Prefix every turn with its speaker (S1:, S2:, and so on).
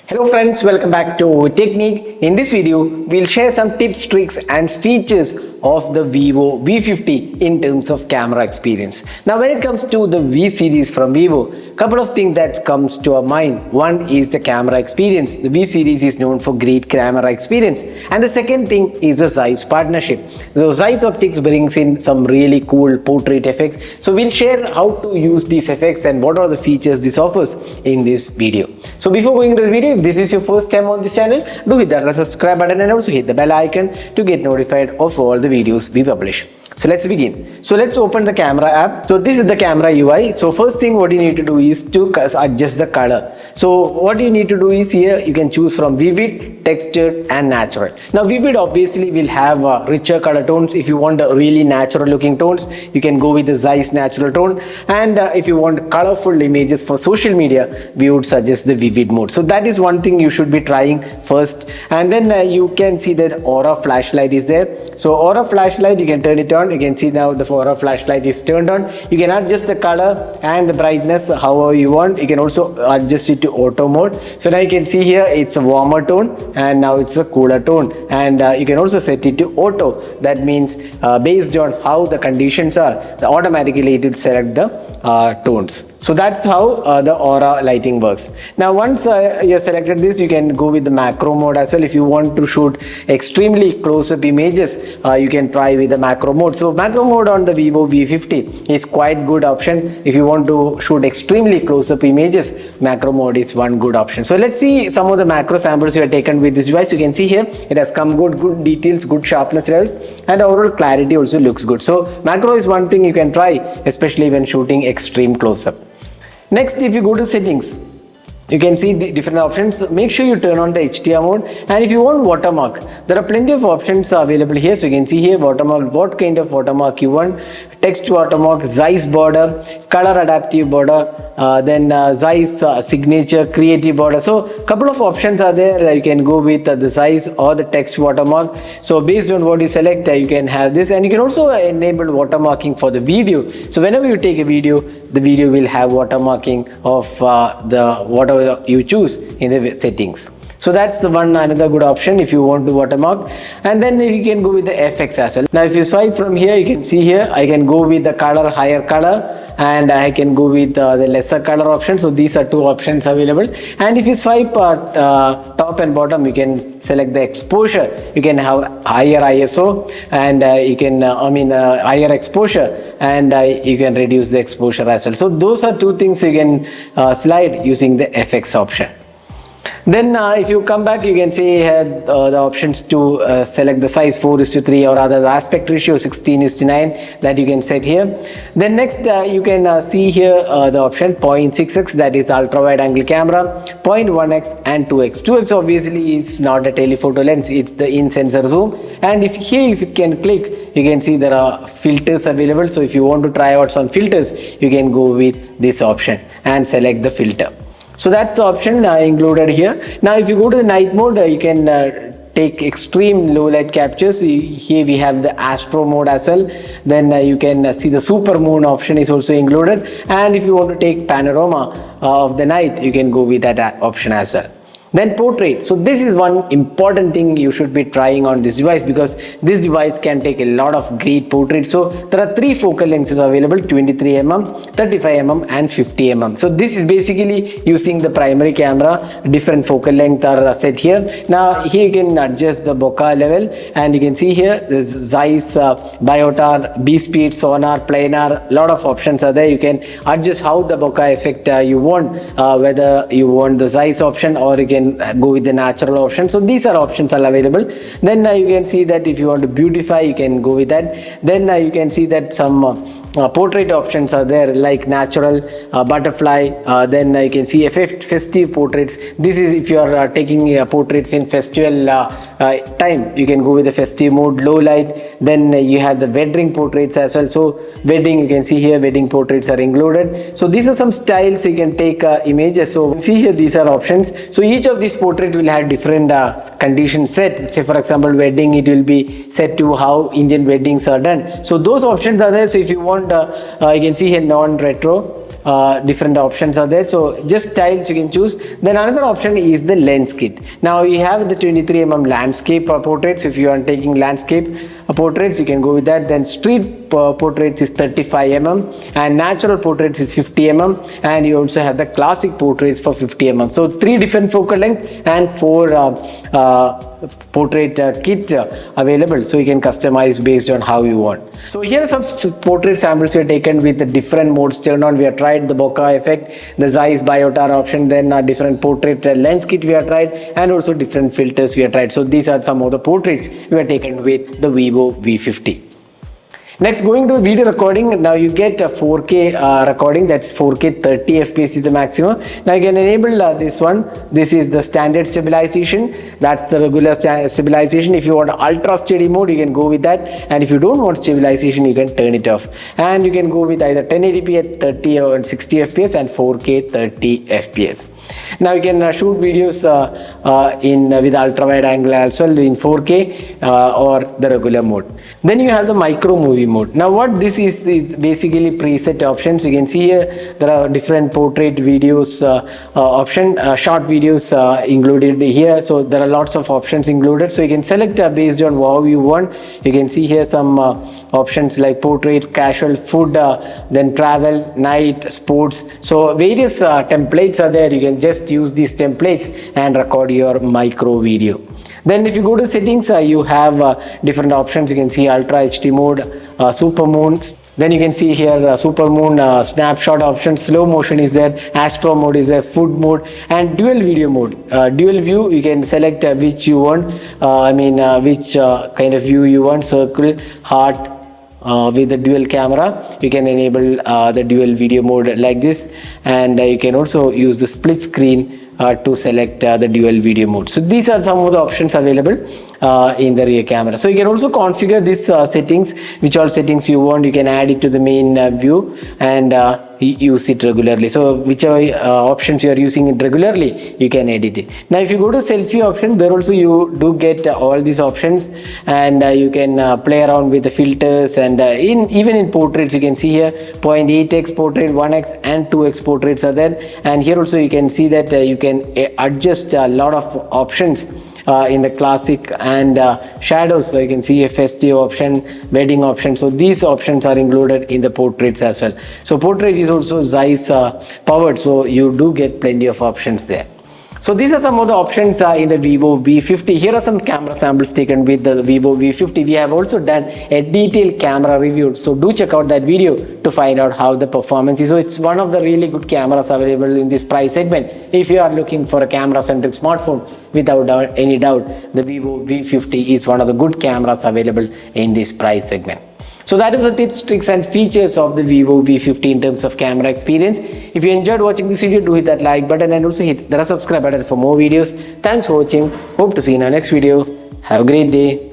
S1: Hello friends, welcome back to Technique. In this video, we'll share some tips, tricks and features of the Vivo V50 in terms of camera experience. Now when it comes to the V series from Vivo, couple of things that comes to our mind. One is the camera experience. The V series is known for great camera experience. And the second thing is the Zeiss partnership. So Zeiss Optics brings in some really cool portrait effects. So we'll share how to use these effects and what are the features this offers in this video. So before going to the video, if this is your first time on this channel, do hit that subscribe button and also hit the bell icon to get notified of all the videos we publish. So let's begin. So let's open the camera app. So this is the camera UI. So first thing what you need to do is to adjust the color. So what you need to do is here you can choose from vivid, textured and natural. Now vivid obviously will have richer color tones. If you want really natural looking tones, you can go with the Zeiss natural tone. And if you want colorful images for social media, we would suggest the vivid mode. So that is one thing you should be trying first. And then you can see that aura flashlight is there. So aura flashlight, you can turn it on. You can see now the aura flashlight is turned on. You can adjust the color and the brightness however you want. You can also adjust it to auto mode. So now you can see here it's a warmer tone and now it's a cooler tone. And you can also set it to auto. That means based on how the conditions are, automatically it will select the tones. So that's how the aura lighting works. Now once you have selected this, you can go with the macro mode as well. If you want to shoot extremely close-up images, you can try with the macro mode. So macro mode on the Vivo V50 is quite good option. If you want to shoot extremely close-up images, macro mode is one good option. So let's see some of the macro samples you have taken with this device. You can see here it has come good details, good sharpness levels, and overall clarity also looks good. So macro is one thing you can try, especially when shooting extreme close-up. Next, if you go to settings, you can see the different options. Make sure you turn on the HDR mode, and if you want watermark, there are plenty of options available here. So you can see here watermark, what kind of watermark you want. Text watermark, Zeiss border, color adaptive border, then Zeiss signature creative border. So couple of options are there. You can go with the Zeiss or the text watermark. So based on what you select, you can have this, and you can also enable watermarking for the video. So whenever you take a video, the video will have watermarking of the whatever you choose in the settings. So that's another good option if you want to watermark. And then you can go with the FX as well. Now if you swipe from here, you can see here I can go with the color, higher color, and I can go with the lesser color option. So these are two options available. And if you swipe top and bottom, you can select the exposure. You can have higher ISO and you can higher exposure, and you can reduce the exposure as well. So those are two things you can slide using the FX option. Then if you come back, you can see here the options to select the size 4:3 or rather the aspect ratio 16:9 that you can set here. Then next you can see here the option 0.6x, that is ultra wide angle camera, 0.1x and 2x. 2x obviously is not a telephoto lens, it's the in sensor zoom. And if you can click, you can see there are filters available. So if you want to try out some filters, you can go with this option and select the filter. So that's the option included here. Now if you go to the night mode, you can take extreme low light captures. Here we have the astro mode as well. Then you can see the super moon option is also included. And if you want to take panorama of the night, you can go with that option as well. Then portrait. So this is one important thing you should be trying on this device, because this device can take a lot of great portraits. So there are three focal lengths available: 23mm, 35mm and 50mm. So this is basically using the primary camera. Different focal length are set here. Now here you can adjust the bokeh level, and you can see here this Zeiss biotar, B-speed, sonar, planar, lot of options are there. You can adjust how the bokeh effect you want, whether you want the Zeiss option or you can go with the natural option. So these are options are available. Then you can see that if you want to beautify, you can go with that. Then you can see that some portrait options are there, like natural, butterfly. Then you can see festive portraits. This is if you are taking portraits in festival time, you can go with the festive mode, low light. Then you have the wedding portraits as well. So wedding, you can see here wedding portraits are included. So these are some styles you can take images. So see here these are options. So each of these portrait will have different conditions set. Say for example wedding, it will be set to how Indian weddings are done. So those options are there. So if you want you can see here non-retro, different options are there. So just styles you can choose. Then another option is the lens kit. Now you have the 23mm landscape portraits. If you are taking landscape portraits, you can go with that. Then street portraits is 35mm, and natural portraits is 50mm, and you also have the classic portraits for 50mm. So 3 different focal length and 4 portrait kit available, so you can customize based on how you want. So here are some portrait samples we have taken with the different modes turned on. We have tried the bokeh effect, the Zeiss biotar option, then different portrait lens kit we have tried, and also different filters we have tried. So these are some of the portraits we have taken with the Vivo V50. Next, going to video recording. Now you get a 4K recording, that's 4K 30 FPS is the maximum. Now you can enable this one. This is the standard stabilization, that's the regular stabilization. If you want ultra steady mode, you can go with that, and if you don't want stabilization, you can turn it off. And you can go with either 1080p at 30 or 60 FPS and 4K 30 FPS. Now you can shoot videos with ultra wide angle as well in 4K or the regular mode. Then you have the micro movie mode. Now what this is basically preset options. You can see here there are different portrait videos option, short videos included here. So there are lots of options included, so you can select based on how you want. You can see here some options like portrait, casual, food, then travel, night, sports. So various templates are there. You can just use these templates and record your micro video. Then if you go to settings, you have different options. You can see ultra HD mode, super moon. Then you can see here super moon snapshot option, slow motion is there, astro mode is there, food mode, and dual video mode. Dual view, you can select which you want, which kind of view you want, circle, heart, with the dual camera. You can enable the dual video mode like this, and you can also use the split screen to select the dual video mode. So these are some of the options available in the rear camera. So you can also configure these settings, which all settings you want. You can add it to the main view and use it regularly. So whichever options you are using it regularly, you can edit it. Now if you go to selfie option, there also you do get all these options, and you can play around with the filters, and even in portraits you can see here 0.8x portrait, 1x and 2x portraits are there. And here also you can see that you can adjust a lot of options in the classic and shadows. So you can see a festive option, wedding option. So these options are included in the portraits as well. So portrait is also Zeiss powered, so you do get plenty of options there. So these are some of the options in the Vivo V50. Here are some camera samples taken with the Vivo V50. We have also done a detailed camera review, so do check out that video to find out how the performance is. So it's one of the really good cameras available in this price segment. If you are looking for a camera centric smartphone, without any doubt, the Vivo V50 is one of the good cameras available in this price segment. So that is the tips, tricks and features of the Vivo V50 in terms of camera experience. If you enjoyed watching this video, do hit that like button and also hit the subscribe button for more videos. Thanks for watching. Hope to see you in our next video. Have a great day.